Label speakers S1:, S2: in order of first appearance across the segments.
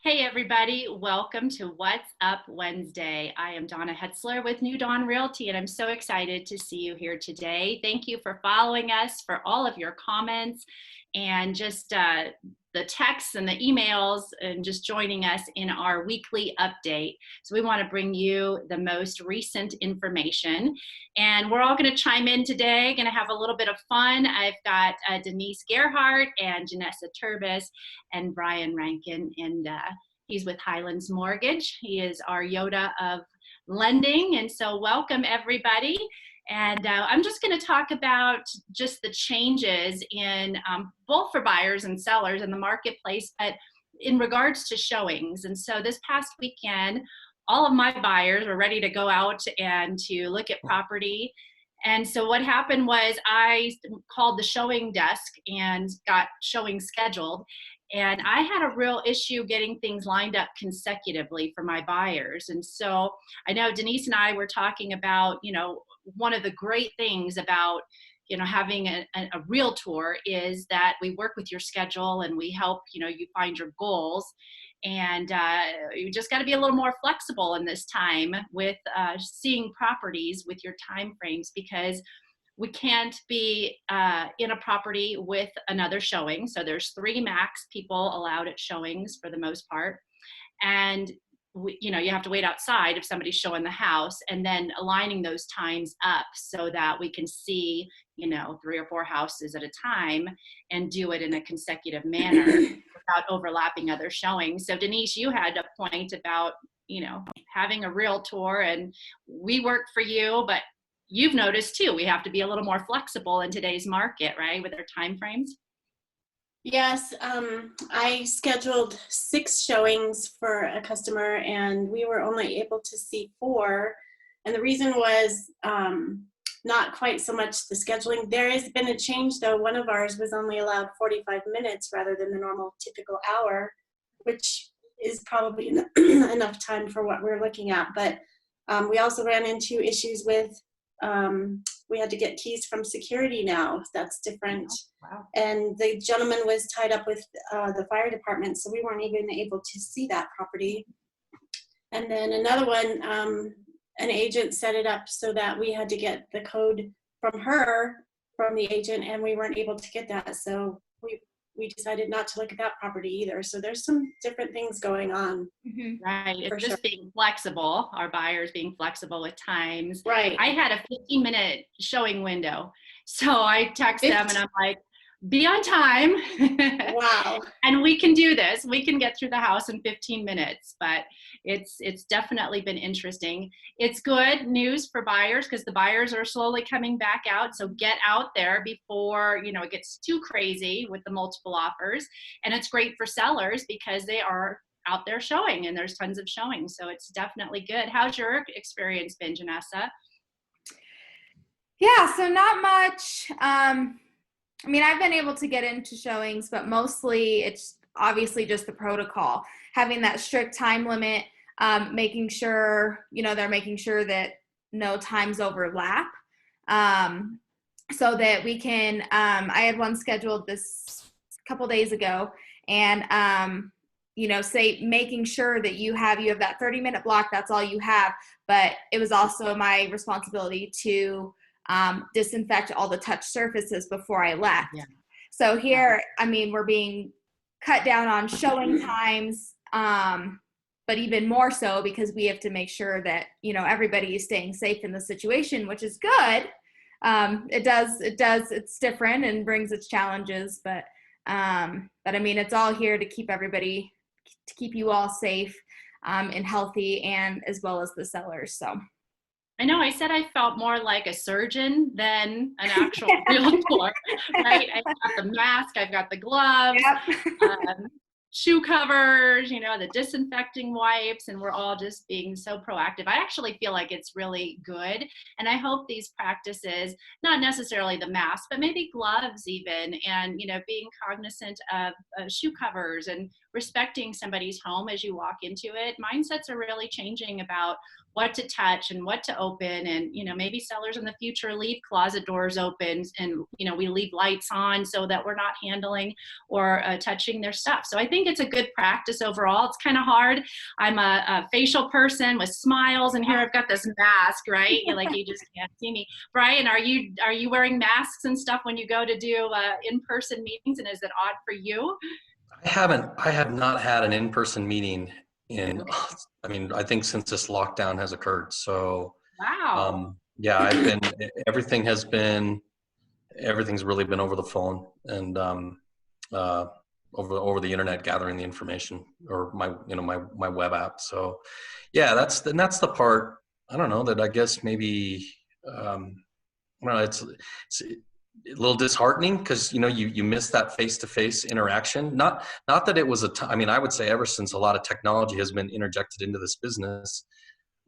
S1: Hey everybody, welcome to What's Up Wednesday. I am Donna Hetzler with New Dawn Realty and I'm so excited to see you here today. Thank you for following us, for all of your comments and just the texts and the emails and just joining us in our weekly update. So we want to bring you the most recent information and we're all going to chime in today, going to have a little bit of fun. I've got Denise Gerhardt and Janessa Turbis and Brian Rankin, and he's with Highlands Mortgage. He is our Yoda of lending, and so welcome everybody. And I'm just going to talk about just the changes in both for buyers and sellers in the marketplace, but in regards to showings. And so this past weekend, all of my buyers were ready to go out and to look at property. And so what happened was I called the showing desk and got showing scheduled. And I had a real issue getting things lined up consecutively for my buyers. And so I know Denise and I were talking about, one of the great things about, having a realtor is that we work with your schedule and we help, you find your goals. And you just got to be a little more flexible in this time with seeing properties with your time frames, because we can't be in a property with another showing. So there's 3 max people allowed at showings for the most part. And you have to wait outside if somebody's showing the house, and then aligning those times up so that we can see, 3 or 4 houses at a time and do it in a consecutive manner without overlapping other showings. So Denise, you had a point about, having a realtor, and we work for you, but you've noticed too, we have to be a little more flexible in today's market, right, with our time frames?
S2: Yes, I scheduled 6 showings for a customer and we were only able to see 4. And the reason was not quite so much the scheduling. There has been a change though. One of ours was only allowed 45 minutes rather than the normal typical hour, which is probably enough time for what we're looking at. But we also ran into issues with we had to get keys from security now. That's different.
S1: Wow.
S2: And the gentleman was tied up with the fire department, so we weren't even able to see that property. And then another one, an agent set it up so that we had to get the code from the agent, and we weren't able to get that. So we decided not to look at that property either. So there's some different things going on.
S1: Mm-hmm. Right. It's just being flexible, our buyers being flexible with times.
S2: Right.
S1: I had a 15-minute showing window. So I text them and I'm like, be on time.
S2: Wow.
S1: And we can do this. We can get through the house in 15 minutes, but it's definitely been interesting. It's good news for buyers because the buyers are slowly coming back out. So get out there before, it gets too crazy with the multiple offers. And it's great for sellers because they are out there showing and there's tons of showings. So it's definitely good. How's your experience been, Janessa?
S3: Yeah, so not much. I've been able to get into showings, but mostly it's obviously just the protocol, having that strict time limit, making sure, they're making sure that no times overlap, so that we can, I had one scheduled this couple days ago, and, say making sure that you have that 30-minute block, that's all you have, but it was also my responsibility to disinfect all the touch surfaces before I left. Yeah. So here, we're being cut down on showing times, but even more so because we have to make sure that, everybody is staying safe in the situation, which is good. It's different and brings its challenges, but it's all here to keep you all safe, and healthy, and as well as the sellers. So
S1: I know I said I felt more like a surgeon than an actual realtor, right? I've got the mask, I've got the gloves, yep. Shoe covers, the disinfecting wipes, and we're all just being so proactive. I actually feel like it's really good. And I hope these practices, not necessarily the mask, but maybe gloves even, and, being cognizant of shoe covers and respecting somebody's home as you walk into it. Mindsets are really changing about what to touch and what to open. And, maybe sellers in the future leave closet doors open, and, we leave lights on so that we're not handling or touching their stuff. So I think it's a good practice overall. It's kind of hard. I'm a facial person with smiles, and here I've got this mask, right? You just can't see me. Brian, are you wearing masks and stuff when you go to do in-person meetings, and is it odd for you?
S4: I have not had an in-person meeting I think since this lockdown has occurred. So,
S1: Wow.
S4: yeah, everything's really been over the phone and, over the internet, gathering the information, or my web app. So yeah, that's the part, I don't know, that I guess maybe, I don't know, it's a little disheartening, because you miss that face-to-face interaction. Not that it was I would say ever since a lot of technology has been interjected into this business,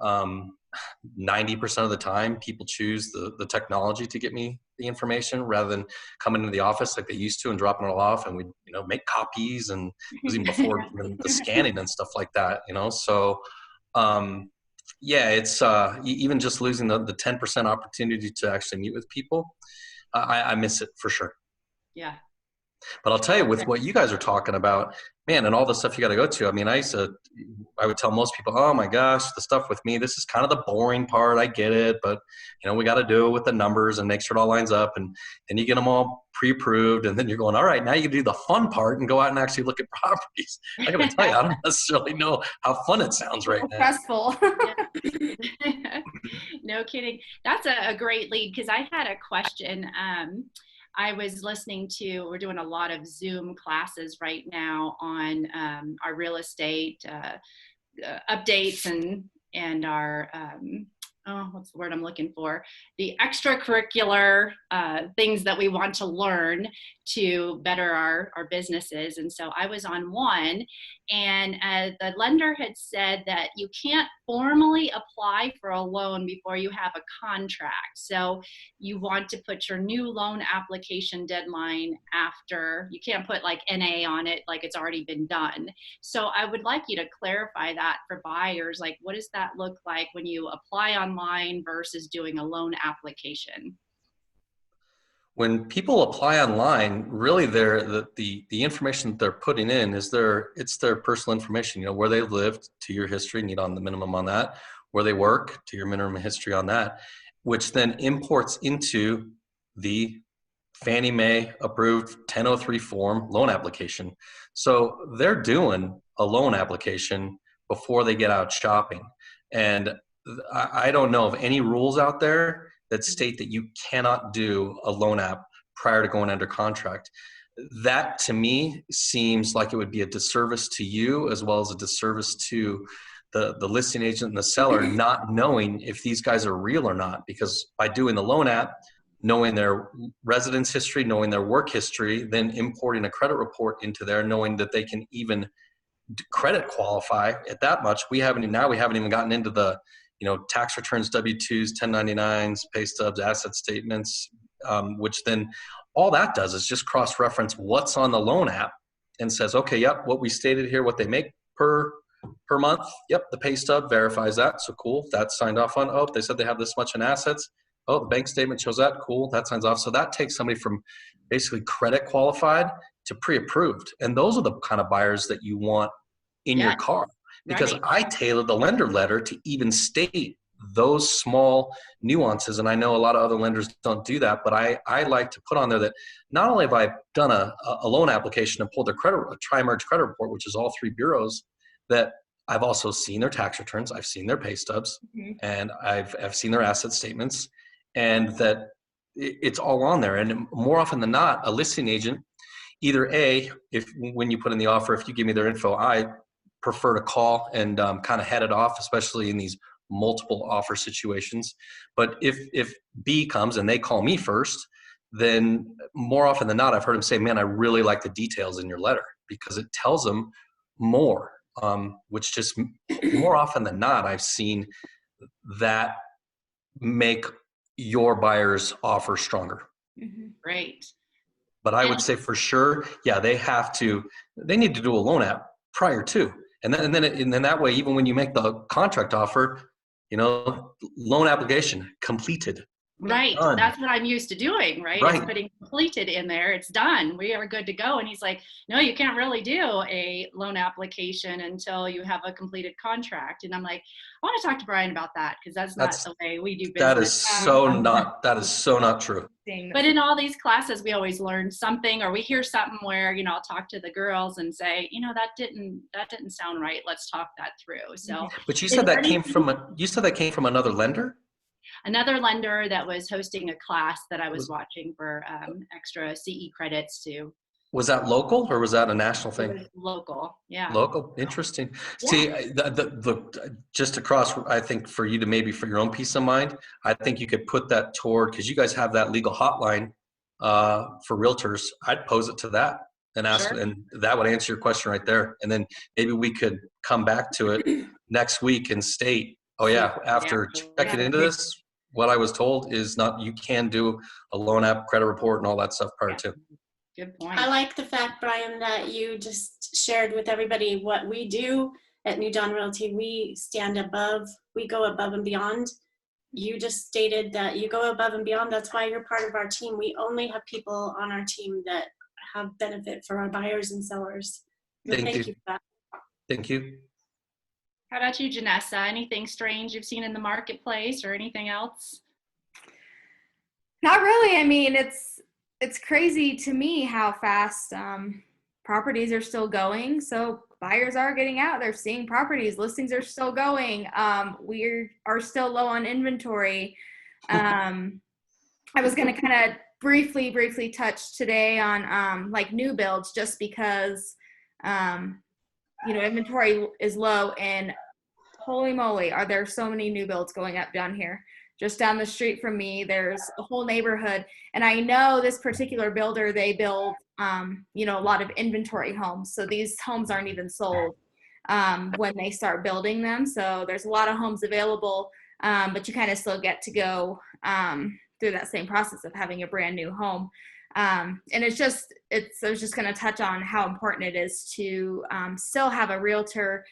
S4: 90% of the time people choose the technology to get me the information rather than coming into the office like they used to and dropping it all off, and we make copies, and it was even before the scanning and stuff like that. So yeah, it's even just losing the 10% opportunity to actually meet with people. I miss it for sure.
S1: Yeah.
S4: But I'll tell you, with what you guys are talking about, man, and all the stuff you got to go to. I would tell most people, oh my gosh, the stuff with me, this is kind of the boring part. I get it, but we got to do it with the numbers and make sure it all lines up. And then you get them all pre-approved, and then you're going, all right, now you can do the fun part and go out and actually look at properties. I got to tell you, I don't necessarily know how fun it sounds right now.
S3: Stressful.
S1: No kidding. That's a great lead, because I had a question. I was listening to, we're doing a lot of Zoom classes right now on our real estate updates and our, what's the word I'm looking for? The extracurricular things that we want to learn to better our businesses. And so I was on one, and the lender had said that you can't formally apply for a loan before you have a contract. So you want to put your new loan application deadline after. You can't put like NA on it, like it's already been done. So I would like you to clarify that for buyers. Like, what does that look like when you apply online versus doing a loan application?
S4: When people apply online, really the information that they're putting in is their personal information, where they lived, to your history, need on the minimum on that, where they work, to your minimum history on that, which then imports into the Fannie Mae approved 1003 form loan application. So they're doing a loan application before they get out shopping. And I don't know of any rules out there that state that you cannot do a loan app prior to going under contract. That to me seems like it would be a disservice to you, as well as a disservice to the listing agent and the seller, not knowing if these guys are real or not. Because by doing the loan app, knowing their residence history, knowing their work history, then importing a credit report into there, knowing that they can even credit qualify at that much. We haven't even gotten into the tax returns, W-2s, 1099s, pay stubs, asset statements, which then all that does is just cross-reference what's on the loan app and says, okay, yep, what we stated here, what they make per month, yep, the pay stub verifies that, so cool, that's signed off on. Oh, they said they have this much in assets. Oh, the bank statement shows that, cool, that signs off. So that takes somebody from basically credit qualified to pre-approved. And those are the kind of buyers that you want in your car. Because
S1: Right.
S4: I tailored the lender letter to even state those small nuances. And I know a lot of other lenders don't do that, but I like to put on there that not only have I done a loan application and pulled their a tri-merge credit report, which is all three bureaus, that I've also seen their tax returns, I've seen their pay stubs, and I've seen their asset statements, and that it's all on there. And more often than not, a listing agent, either when you put in the offer, if you give me their info, I prefer to call and kind of head it off, especially in these multiple offer situations. But if B comes and they call me first, then more often than not, I've heard them say, man, I really like the details in your letter, because it tells them more, which just more often than not, I've seen that make your buyer's offer stronger.
S1: Great.
S4: But I would say for sure, yeah, they need to do a loan app prior to. And then that way, even when you make the contract offer, loan application completed.
S1: Right.
S4: Done.
S1: That's what I'm used to doing, right?
S4: Right.
S1: Is putting completed in there. It's done. We are good to go. And he's like, no, you can't really do a loan application until you have a completed contract. And I'm like, I want to talk to Brian about that, because that's not the way we do business.
S4: That is so not true.
S1: But in all these classes, we always learn something, or we hear something where, I'll talk to the girls and say, that didn't sound right. Let's talk that through. So,
S4: but you said that came from another lender?
S1: Another lender that was hosting a class that I was watching for extra CE credits too.
S4: Was that local or was that a national thing?
S1: It was local, yeah.
S4: Local, interesting.
S1: Yeah.
S4: See, the just across, I think for you to maybe for your own peace of mind, I think you could put that toward, because you guys have that legal hotline for realtors. I'd pose it to that and ask,
S1: Sure.
S4: and that would answer your question right there. And then maybe we could come back to it next week and state, oh yeah, after checking into this, what I was told is not, you can do a loan app, credit report, and all that stuff prior to.
S1: Good point.
S2: I like the fact, Brian, that you just shared with everybody what we do at New Dawn Realty. We go above and beyond. You just stated that you go above and beyond. That's why you're part of our team. We only have people on our team that have benefit for our buyers and sellers. So thank you for that.
S4: Thank you.
S1: How about you, Janessa? Anything strange you've seen in the marketplace or anything else?
S3: Not really. I mean, it's crazy to me how fast properties are still going. So buyers are getting out. They're seeing properties. Listings are still going. We are still low on inventory. I was going to kind of briefly touch today on like new builds, just because inventory is low, and holy moly, are there so many new builds going up down here. Just down the street from me, there's a whole neighborhood. And I know this particular builder, they build, a lot of inventory homes. So these homes aren't even sold when they start building them. So there's a lot of homes available, but you kind of still get to go through that same process of having a brand new home. And I was just going to touch on how important it is to still have a realtor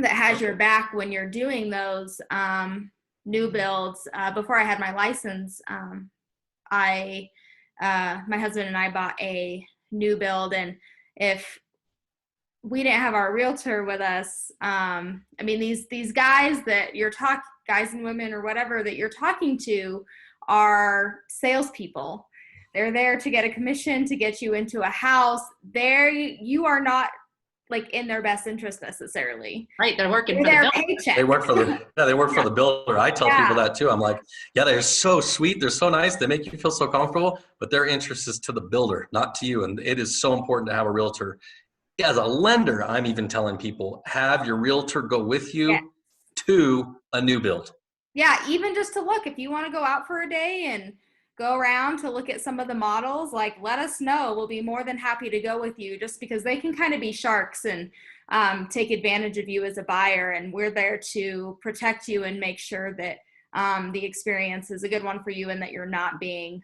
S3: that has your back when you're doing those new builds. Before I had my license, my husband and I bought a new build, and if we didn't have our realtor with us, these guys that you're guys and women or whatever that you're talking to are salespeople. They're there to get a commission, to get you into a house. You are not like in their best interest necessarily.
S1: Right, they're working for
S3: their
S1: the builder.
S3: paycheck.
S4: They work for the builder. I tell people that too. I'm like, yeah, they're so sweet. They're so nice. They make you feel so comfortable, but their interest is to the builder, not to you. And it is so important to have a realtor. As a lender, I'm even telling people, have your realtor go with you to a new build.
S3: Yeah, even just to look, if you want to go out for a day and go around to look at some of the models, like, let us know. We'll be more than happy to go with you, just because they can kind of be sharks and take advantage of you as a buyer. And we're there to protect you and make sure that the experience is a good one for you, and that you're not being,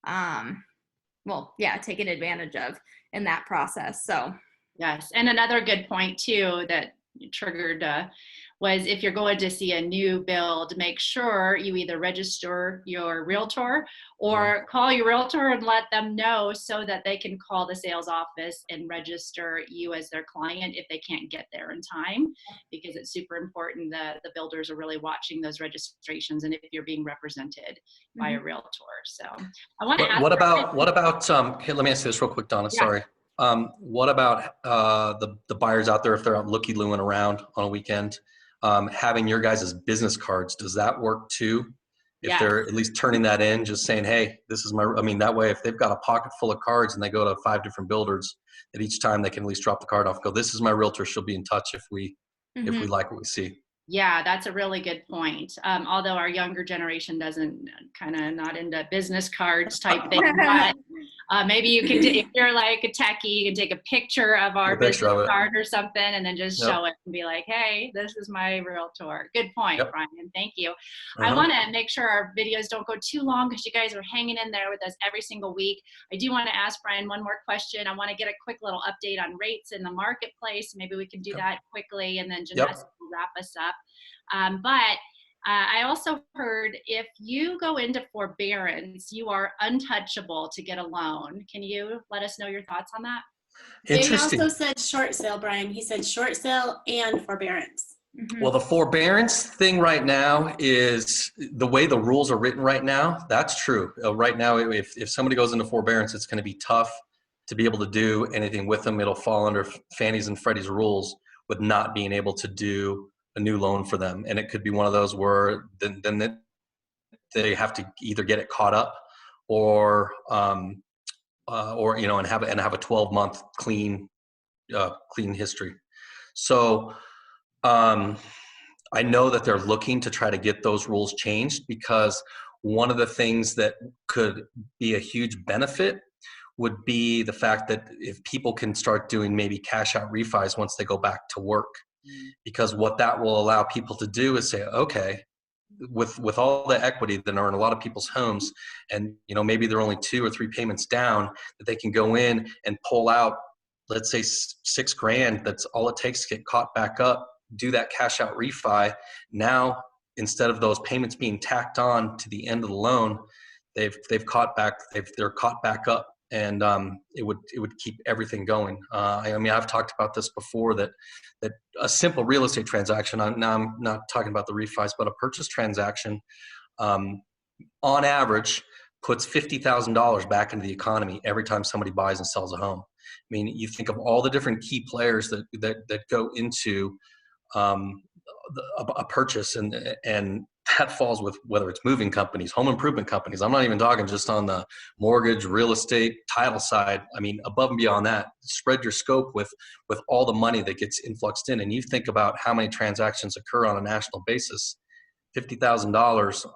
S3: taken advantage of in that process. So.
S1: Yes. And another good point too that triggered was, if you're going to see a new build, make sure you either register your realtor or call your realtor and let them know, so that they can call the sales office and register you as their client if they can't get there in time, because it's super important that the builders are really watching those registrations and if you're being represented by a realtor. So I want to ask,
S4: what about here, let me ask you this real quick, Donna. Sorry. What about the buyers out there, if they're out looky-looing around on a weekend, having your guys' business cards? Does that work too? If they're at least turning that in, just saying, hey, this is that way, if they've got a pocket full of cards and they go to 5 different builders, that each time they can at least drop the card off, go, this is my realtor, she'll be in touch if we like what we see.
S1: Yeah, that's a really good point. Although our younger generation doesn't, not into business cards type thing, but Maybe you can, if you're like a techie, you can take a picture of our
S4: A picture
S1: business
S4: of it.
S1: card or something and then just
S4: Yep.
S1: show it and be like, hey, this is my realtor. Good point,
S4: Yep.
S1: Brian. Thank you. I
S4: Uh-huh.
S1: want to make sure our videos don't go too long because you guys are hanging in there with us every single week. I do want to ask Brian one more question. I want to get a quick little update on rates in the marketplace. Maybe we can do that quickly, and then Janessa will wrap us up. But I also heard if you go into forbearance, you are untouchable to get a loan. Can you let us know your thoughts on that?
S2: Yeah, he
S4: Interesting.
S2: also said short sale, Brian. He said short sale and forbearance.
S3: Mhm.
S4: Well, the forbearance thing right now is the way the rules are written right now. That's true. Right now, if somebody goes into forbearance, it's going to be tough to be able to do anything with them. It'll fall under Fannie's and Freddie's rules with not being able to do a new loan for them. And it could be one of those where then they have to either get it caught up or and have a 12-month clean history. So I know that they're looking to try to get those rules changed, because one of the things that could be a huge benefit would be the fact that if people can start doing maybe cash out refis once they go back to work, because what that will allow people to do is say, okay, with all the equity that are in a lot of people's homes, and maybe they're only 2 or 3 payments down, that they can go in and pull out, let's say $6,000. That's all it takes to get caught back up, do that cash out refi. Now, instead of those payments being tacked on to the end of the loan, they're caught back up, and it would keep everything going. I mean, I've talked about this before, that a simple real estate transaction, I'm not talking about the refis, but a purchase transaction, on average, puts $50,000 back into the economy every time somebody buys and sells a home. I mean, you think of all the different key players that go into a purchase, and that falls with whether it's moving companies, home improvement companies. I'm not even talking just on the mortgage, real estate, title side. I mean, above and beyond that, spread your scope with all the money that gets influxed in. And you think about how many transactions occur on a national basis. $50,000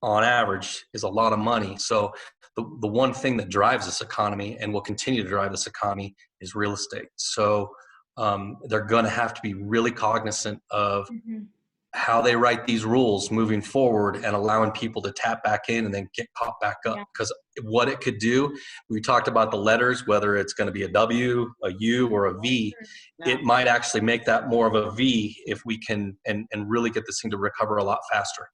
S4: on average is a lot of money. So the one thing that drives this economy and will continue to drive this economy is real estate. So they're going to have to be really cognizant of how they write these rules moving forward, and allowing people to tap back in and then get caught back up. Because what it could do, we talked about the letters, whether it's going to be a W, a U, or a V, it might actually make that more of a V if we can and really get this thing to recover a lot faster.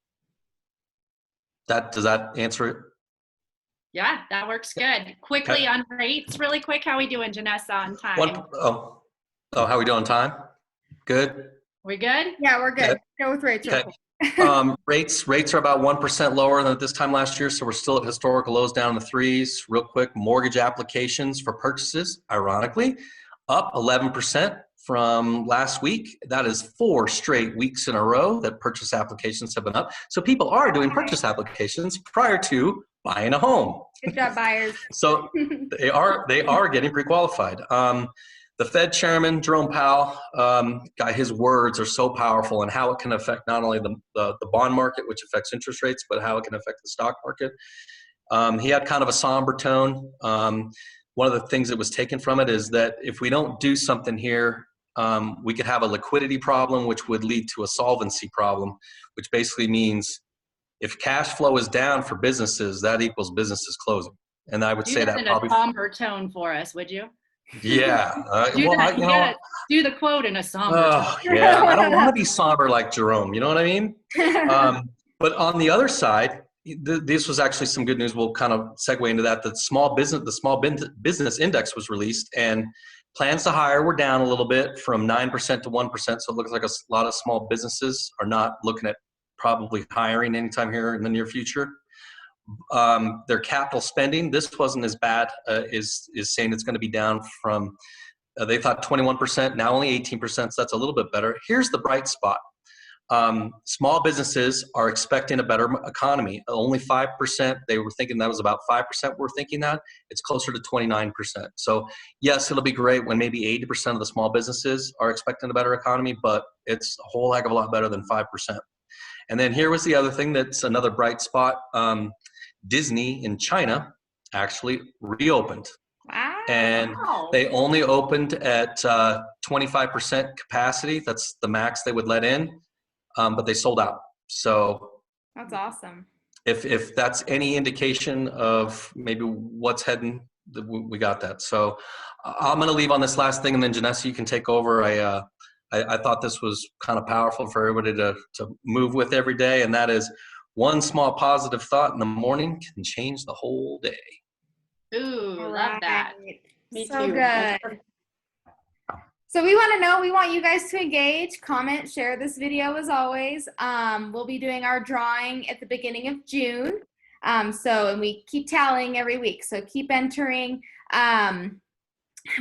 S4: Does that answer it?
S1: Yeah, that works good. Quickly on rates, really quick. How are we doing, Janessa, on time?
S4: How we doing on time? Good?
S1: We good?
S3: Yeah, we're good. Go with rates.
S4: Okay. Rates are about 1% lower than at this time last year, so we're still at historical lows, down in the 3s. Real quick, mortgage applications for purchases, ironically, up 11% from last week. That is 4 straight weeks in a row that purchase applications have been up. So people are doing purchase applications prior to buying a home.
S3: Good job, buyers.
S4: So they are getting pre-qualified. The Fed chairman, Jerome Powell, his words are so powerful, and how it can affect not only the bond market, which affects interest rates, but how it can affect the stock market. He had kind of a somber tone. One of the things that was taken from it is that if we don't do something here, we could have a liquidity problem, which would lead to a solvency problem, which basically means if cash flow is down for businesses, that equals businesses closing. And I would say that probably.
S1: Do that in a somber tone for us, would you?
S4: Yeah.
S1: You gotta do the quote in a somber tone.
S4: Yeah. I don't want to be somber like Jerome. You know what I mean? But on the other side, this was actually some good news. We'll kind of segue into that. The small business index was released, and plans to hire were down a little bit from 9% to 1%. So it looks like a lot of small businesses are not looking at probably hiring anytime here in the near future. Their capital spending, this wasn't as bad, is saying it's going to be down from, they thought 21%, now only 18%, so that's a little bit better. Here's the bright spot. Small businesses are expecting a better economy. Only 5%, they were thinking that was about 5% were thinking that. It's closer to 29%. So yes, it'll be great when maybe 80% of the small businesses are expecting a better economy, but it's a whole heck of a lot better than 5%. And then here was the other thing that's another bright spot. Disney in China actually reopened.
S3: Wow.
S4: And they only opened at 25% capacity. That's the max they would let in, but they sold out. So
S3: That's awesome.
S4: if that's any indication of maybe what's heading, we got that. So I'm going to leave on this last thing, and then Janessa, you can take over. I thought this was kind of powerful for everybody to move with every day, and that is one small positive thought in the morning can change the whole day.
S1: Ooh, love that.
S2: Me
S3: So
S2: too.
S3: good. So we want you guys to engage, comment, share this video as always. We'll be doing our drawing at the beginning of June. And we keep tallying every week. So keep entering.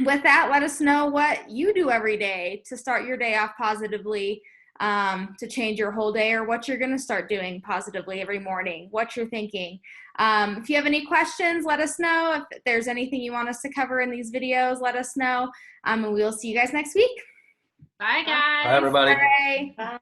S3: With that, let us know what you do every day to start your day off positively, to change your whole day, or what you're going to start doing positively every morning, what you're thinking. If you have any questions, let us know. If there's anything you want us to cover in these videos, let us know. And we'll see you guys next week.
S1: Bye, guys.
S4: Bye, everybody.
S3: Bye.
S2: Bye.